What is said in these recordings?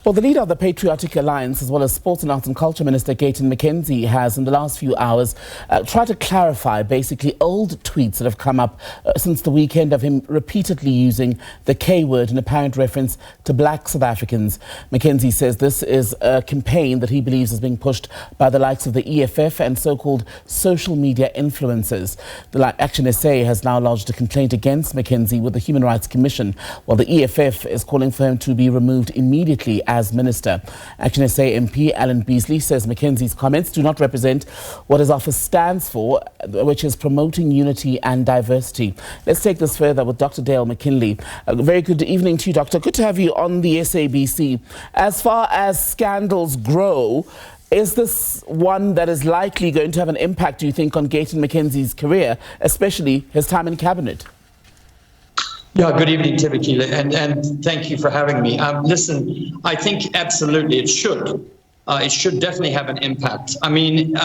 Well, the leader of the Patriotic Alliance, as well as Sports and Arts and Culture Minister Gayton McKenzie, has in the last few hours tried to clarify basically old tweets that have come up since the weekend of him repeatedly using the K word in apparent reference to black South Africans. McKenzie says this is a campaign that he believes is being pushed by the likes of the EFF and so-called social media influencers. The Action SA has now lodged a complaint against McKenzie with the Human Rights Commission, while the EFF is calling for him to be removed immediately as minister. Action SA MP Alan Beasley says McKenzie's comments do not represent what his office stands for, which is promoting unity and diversity. Let's take this further with Dr Dale McKinley. Very good evening to you, Doctor. Good to have you on the SABC. As far as scandals grow, is this one that is likely going to have an impact, do you think, on Gayton McKenzie's career, especially his time in cabinet? Yeah, good evening, Tibakila, and thank you for having me. Listen, I think absolutely it should. It should definitely have an impact. I mean,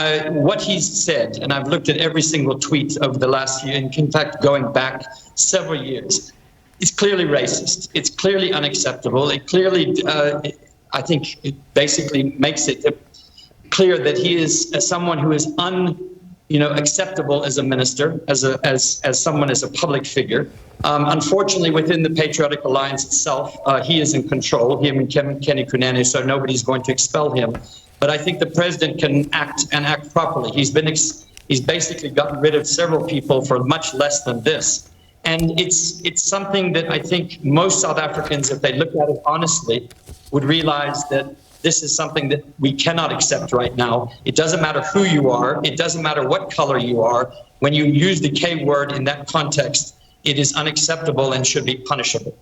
what he's said, and I've looked at every single tweet over the last year, and in fact, going back several years, it's clearly racist. It's clearly unacceptable. It clearly, I think, it basically makes it clear that he is someone who is acceptable as a minister, as someone, as a public figure. Unfortunately, within the Patriotic Alliance itself, he is in control, him and Kenny Kunene, so nobody's going to expel him. But I think the president can act properly. He's basically gotten rid of several people for much less than this. And it's something that I think most South Africans, if they look at it honestly, would realize that this is something that we cannot accept right now. It doesn't matter who you are. It doesn't matter what color you are. When you use the K word in that context, it is unacceptable and should be punishable.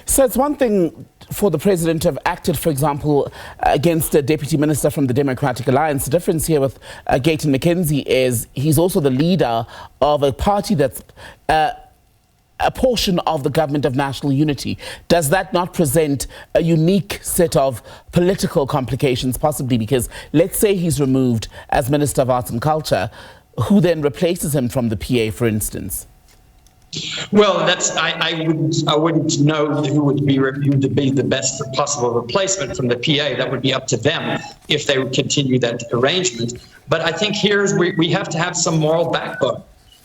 So it's one thing for the president to have acted, for example, against a deputy minister from the Democratic Alliance. The difference here with Gayton McKenzie is he's also the leader of a party that's a portion of the government of national unity. Does that not present a unique set of political complications, possibly? Because let's say he's removed as Minister of Arts and Culture, who then replaces him from the PA, for instance? Well, I wouldn't know who would be reviewed to be the best possible replacement from the PA. That would be up to them if they would continue that arrangement. But I think we have to have some moral backbone.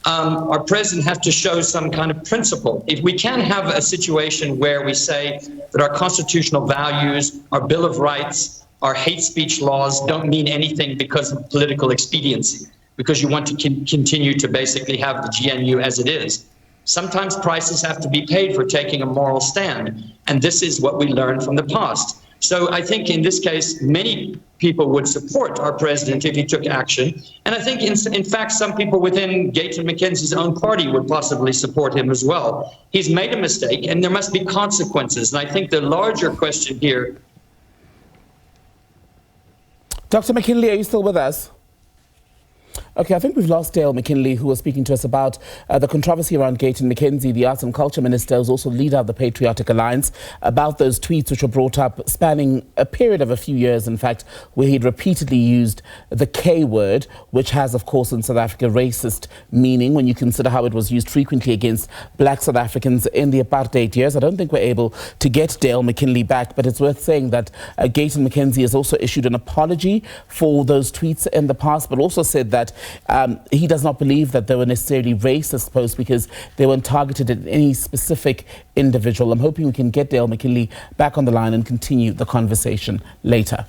Our president has to show some kind of principle. If we can't have a situation where we say that our constitutional values, our Bill of Rights, our hate speech laws don't mean anything because of political expediency, because you want to continue to basically have the GNU as it is. Sometimes prices have to be paid for taking a moral stand, and this is what we learned from the past. So I think in this case, many people would support our president if he took action. And I think, in fact, some people within Gayton McKenzie's own party would possibly support him as well. He's made a mistake, and there must be consequences. And I think the larger question here... Dr. McKinley, are you still with us? Okay, I think we've lost Dale McKinley, who was speaking to us about the controversy around Gayton McKenzie, the Arts and Culture Minister, who's also leader of the Patriotic Alliance, about those tweets which were brought up spanning a period of a few years, in fact, where he'd repeatedly used the K word, which has, of course, in South Africa, racist meaning when you consider how it was used frequently against black South Africans in the apartheid years. I don't think we're able to get Dale McKinley back, but it's worth saying that Gayton McKenzie has also issued an apology for those tweets in the past, but also said that he does not believe that they were necessarily racist posts because they weren't targeted at any specific individual. I'm hoping we can get Dale McKinley back on the line and continue the conversation later.